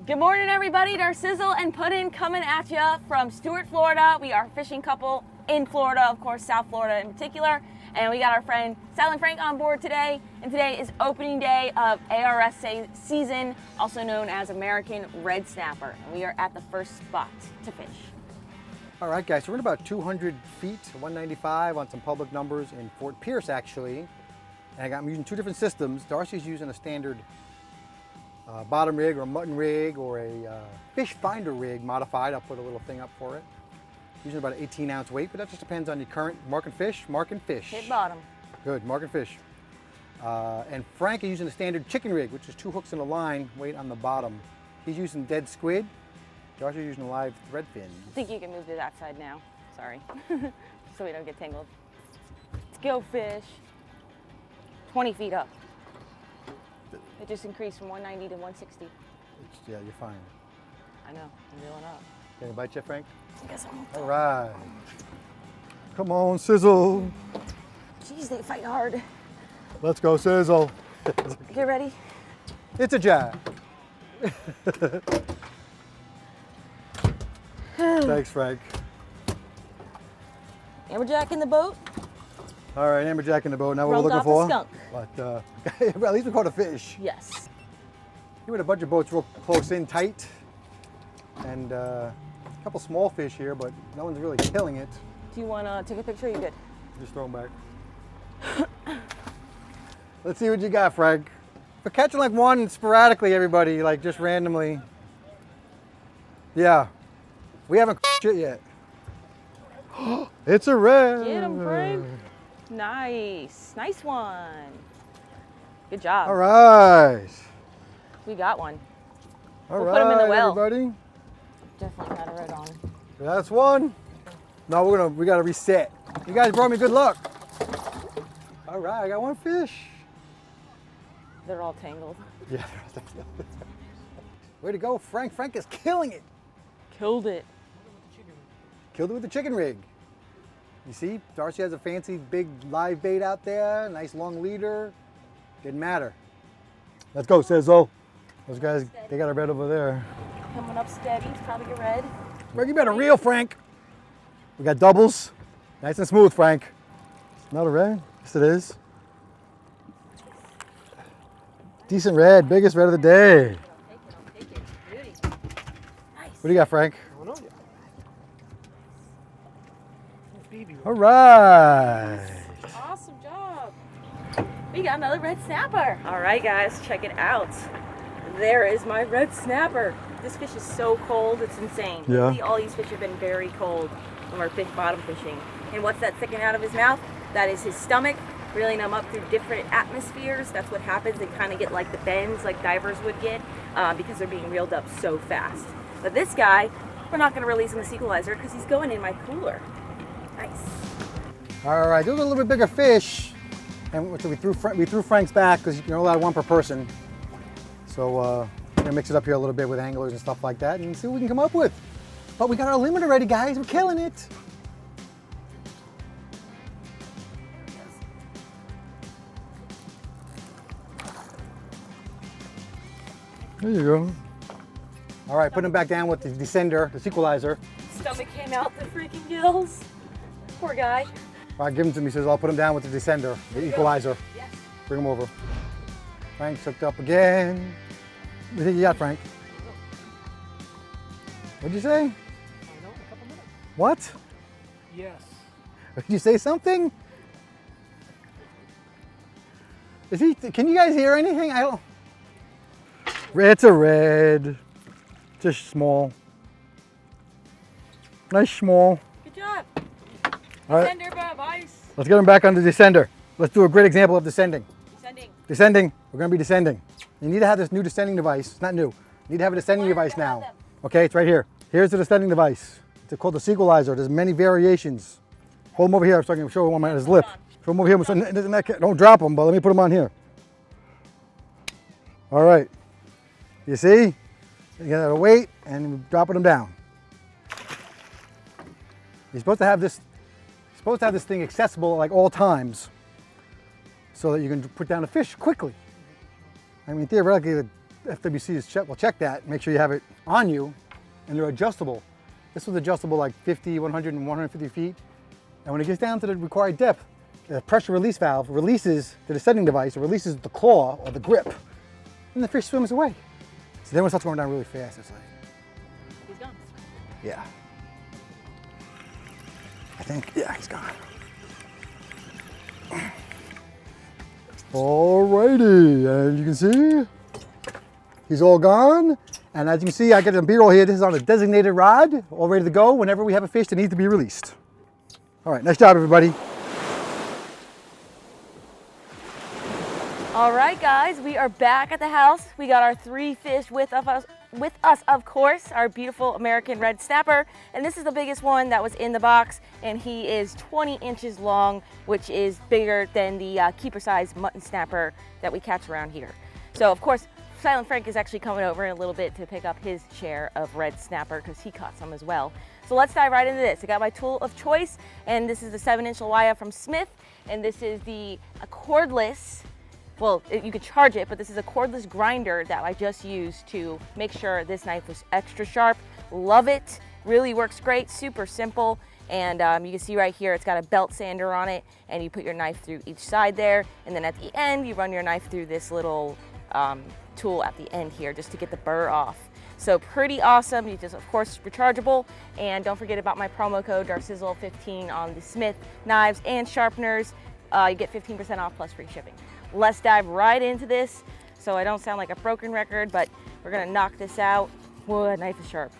Good morning, everybody. Sizzle and Puddin coming at you from Stuart, Florida. We are a fishing couple in Florida, of course, South Florida in particular. And we got our friend Silent Frank on board today. And today is opening day of ARS season, also known as American Red Snapper. And we are at the first spot to fish. All right, guys, so we're at about 200 feet, 195 on some public numbers in Fort Pierce, actually. And I'm using two different systems. Darcy's using a standard bottom rig or a mutton rig or a fish finder rig modified. I'll put a little thing up for it. Using about an 18-ounce weight, but that just depends on your current marking fish. Hit bottom. Good, marking fish. And Frank is using a standard chicken rig, which is 2 hooks and a line, weight on the bottom. He's using dead squid. Darcy's using a live thread fin. I think you can move to that side now. Sorry. So we don't get tangled. Let's go fish. 20 feet up. It just increased from 190 to 160. Yeah, you're fine. I know, I'm reeling up. Can you bite you, Frank? I guess I'm all right. Come on, Sizzle. Jeez, they fight hard. Let's go, Sizzle. Get ready. It's a jab. Thanks, Frank. Amberjack in the boat. All right, amberjack in the boat. Now what we're looking for. Skunk. But at least we caught a fish. Yes. Here with a bunch of boats real close in, tight, and a couple small fish here, but no one's really killing it. Do you want to take a picture? You good? Just throw them back. Let's see what you got, Frank. We're catching like one sporadically, everybody, like just randomly. Yeah, we haven't shit yet. It's a red. Get him, Frank. Nice. Nice one. Good job. All right. We got one. All we'll right, put him in the well. Everybody. Definitely had a red on. That's one. No, we gotta reset. You guys brought me good luck. All right, I got one fish. They're all tangled. Yeah. Way to go, Frank. Frank is killing it. Killed it. Killed it with the chicken rig. You see, Darcy has a fancy big live bait out there, nice long leader. Didn't matter. Let's go, Sizzle. Those guys, they got a red over there. Coming up steady, it's probably a red. Frank, you better reel, Frank. We got doubles. Nice and smooth, Frank. Not a red? Yes, it is. Decent red, biggest red of the day. I'll take it. Beauty. Nice. What do you got, Frank? All right. Awesome job. We got another red snapper. All right, guys, check it out. There is my red snapper. This fish is so cold, it's insane. Yeah. Lately, all these fish have been very cold when we're bottom fishing. And what's that sticking out of his mouth? That is his stomach, reeling them up through different atmospheres. That's what happens. They kind of get like the bends like divers would get because they're being reeled up so fast. But this guy, we're not going to release him the equalizer because he's going in my cooler. Nice. All right, those are a little bit bigger fish, and so we threw Frank's back because you're allowed one per person. So we're gonna mix it up here a little bit with anglers and stuff like that, and see what we can come up with. But we got our limit already, guys. We're killing it. There you go. All right, put him back down with the descender, the equalizer. Stomach came out the freaking gills. Poor guy. All right, give him to me, says I'll put him down with the descender, the equalizer. Yes. Bring him over. Frank's hooked up again. What do you think you got, Frank? What'd you say? I know, a couple minutes. What? Yes. Did you say something? Is he? Can you guys hear anything? I don't. It's a red. Just small. Nice small. Good job. All right. Descender, Bob, ice. Let's get him back on the descender. Let's do a great example of descending. Descending. Descending. We're going to be descending. You need to have this new descending device. It's not new. You need to have a descending device now. Okay, it's right here. Here's the descending device. It's called the equalizer. There's many variations. Hold him over here so I can show him on his lip. Show him over here. Don't drop him, but let me put him on here. All right. You see? You got to wait and dropping him down. You're supposed to have this. Thing accessible at like all times, so that you can put down a fish quickly. I mean, theoretically, FWC is check. Well, check that. Make sure you have it on you, and they're adjustable. This was adjustable like 50, 100, and 150 feet. And when it gets down to the required depth, the pressure release valve releases the descending device, it releases the claw or the grip, and the fish swims away. So then when it starts going down really fast, it's like, He's gone. yeah. I think, yeah, he's gone. Alrighty, and you can see, he's all gone. And as you can see, I got the B-roll here. This is on a designated rod, all ready to go whenever we have a fish that needs to be released. All right, nice job, everybody. All right, guys, we are back at the house. We got our 3 fish with us, of course, our beautiful American red snapper. And this is the biggest one that was in the box, and he is 20 inches long, which is bigger than the keeper size mutton snapper that we catch around here. So, of course, Silent Frank is actually coming over in a little bit to pick up his share of red snapper because he caught some as well. So let's dive right into this. I got my tool of choice, and this is the 7-inch Lawaya from Smith, and this is the cordless. Well, you could charge it, but this is a cordless grinder that I just used to make sure this knife was extra sharp. Love it, really works great, super simple. And you can see right here, it's got a belt sander on it, and you put your knife through each side there. And then at the end, you run your knife through this little tool at the end here just to get the burr off. So pretty awesome. You just, of course, rechargeable. And don't forget about my promo code DARCIZZLE15 on the Smith knives and sharpeners. You get 15% off plus free shipping. Let's dive right into this so I don't sound like a broken record, but we're gonna knock this out. Whoa, that knife is sharp.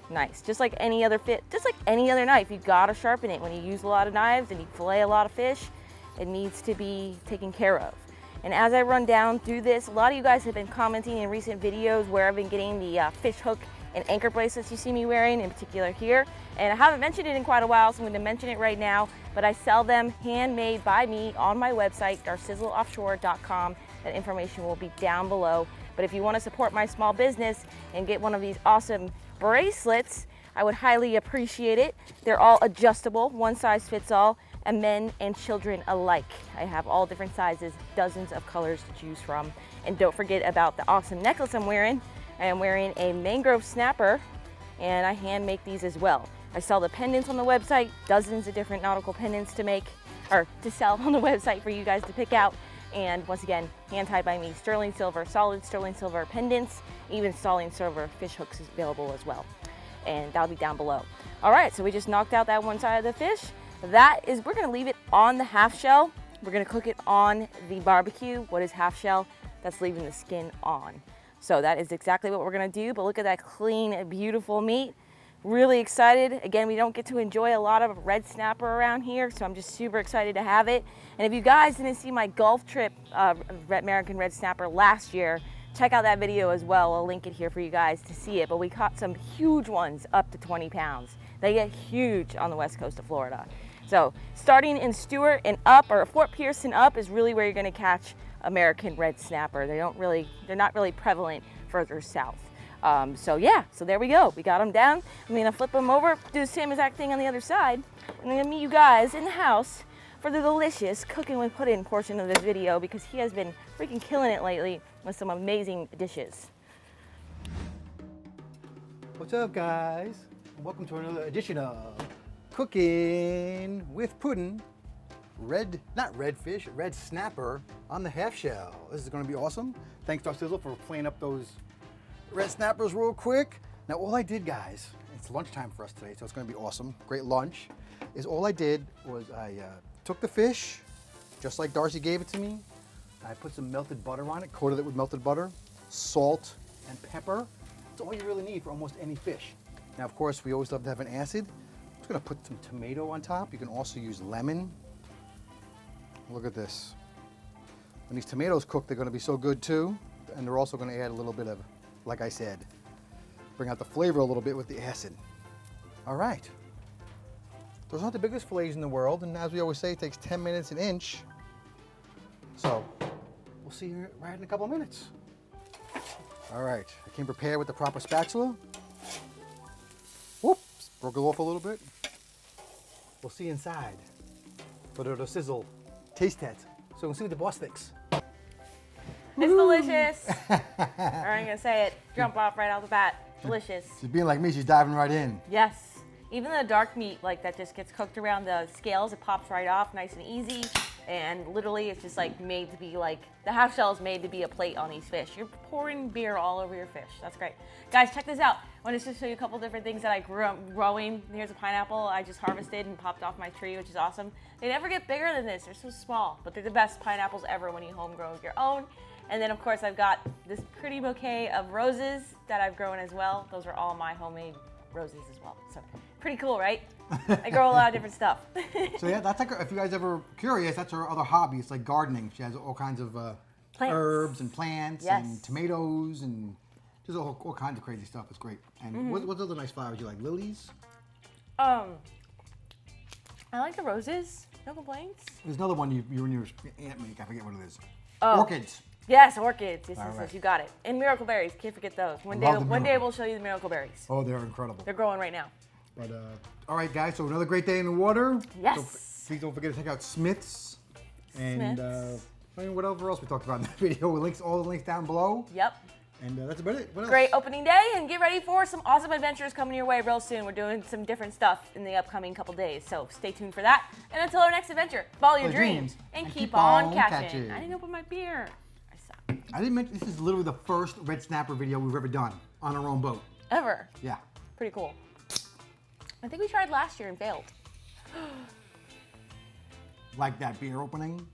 Nice, just like any other knife, you gotta sharpen it. When you use a lot of knives and you fillet a lot of fish, it needs to be taken care of. And as I run down through this, a lot of you guys have been commenting in recent videos where I've been getting the fish hook and anchor bracelets you see me wearing, in particular here. And I haven't mentioned it in quite a while, so I'm gonna mention it right now, but I sell them handmade by me on my website, darcizzleoffshore.com. That information will be down below. But if you wanna support my small business and get one of these awesome bracelets, I would highly appreciate it. They're all adjustable, one size fits all, and men and children alike. I have all different sizes, dozens of colors to choose from. And don't forget about the awesome necklace I'm wearing. I am wearing a mangrove snapper, and I hand make these as well. I sell the pendants on the website, dozens of different nautical pendants to make, or to sell on the website for you guys to pick out. And once again, hand tied by me, sterling silver, solid sterling silver pendants, even sterling silver fish hooks is available as well. And that'll be down below. All right, so we just knocked out that one side of the fish. We're gonna leave it on the half shell. We're gonna cook it on the barbecue. What is half shell? That's leaving the skin on. So that is exactly what we're gonna do, but look at that clean, beautiful meat. Really excited. Again, we don't get to enjoy a lot of red snapper around here, so I'm just super excited to have it. And if you guys didn't see my Gulf trip American red snapper last year, check out that video as well. I'll link it here for you guys to see it, but we caught some huge ones up to 20 pounds. They get huge on the west coast of Florida. So starting in Stuart and up, or Fort Pierce and up, is really where you're gonna catch American red snapper. They're not really prevalent further south. So yeah, so there we go. We got them down. I'm gonna flip them over, do the same exact thing on the other side. And I'm gonna meet you guys in the house for the delicious cooking with Puddin portion of this video, because he has been freaking killing it lately with some amazing dishes. What's up, guys? Welcome to another edition of Cooking with Puddin. Red snapper on the half shell. This is gonna be awesome. Thanks to Sizzle for playing up those red snappers real quick. Now all I did, guys, it's lunchtime for us today, so it's gonna be awesome. Great lunch. Is all I did was I took the fish, just like Darcy gave it to me. I put some melted butter on it, coated it with melted butter, salt and pepper. That's all you really need for almost any fish. Now, of course, we always love to have an acid. I'm just gonna put some tomato on top. You can also use lemon. Look at this. When these tomatoes cook, they're gonna be so good too. And they're also gonna add a little bit of, like I said, bring out the flavor a little bit with the acid. All right. Those aren't the biggest fillets in the world, and as we always say, it takes 10 minutes an inch. So, we'll see you right in a couple of minutes. All right, I came prepared with the proper spatula. Whoops, broke it off a little bit. We'll see inside for the sizzle taste test. So we'll see what the boss thinks. It's delicious. I'm gonna say it. Jump off right off the bat. Delicious. She's being like me, she's diving right in. Yes. Even the dark meat, like that just gets cooked around the scales, it pops right off nice and easy. And literally it's just like made to be like, the half shell is made to be a plate on these fish. You're pouring beer all over your fish. That's great. Guys, check this out. I want to just show you a couple different things that I grew up growing. Here's a pineapple I just harvested and popped off my tree, which is awesome. They never get bigger than this. They're so small, but they're the best pineapples ever when you home grow your own. And then of course I've got this pretty bouquet of roses that I've grown as well. Those are all my homemade roses as well. So pretty cool, right? I grow a lot of different stuff. So yeah, that's like, if you guys ever curious, that's her other hobby. It's like gardening. She has all kinds of herbs and plants and tomatoes and just all kinds of crazy stuff. It's great. And what other nice flowers you like? Lilies? I like the roses. No complaints. There's another one you and your aunt make. I forget what it is. Oh. Orchids. Yes, orchids. Yes, All yes, right. yes, you got it. And miracle berries. Can't forget those. One Love the day miracle. we'll show you the miracle berries. Oh, they're incredible. They're growing right now. But all right, guys. So another great day in the water. Yes. So please don't forget to check out Smith's. And Smith's. I mean, whatever else we talked about in the video. All the links down below. Yep. And that's about it. What else? Great opening day, and get ready for some awesome adventures coming your way real soon. We're doing some different stuff in the upcoming couple days, so stay tuned for that. And until our next adventure, follow your dreams and keep on catching. I didn't open my beer. I suck. I didn't mention this is literally the first red snapper video we've ever done on our own boat. Ever. Yeah. Pretty cool. I think we tried last year and failed. Like that beer opening.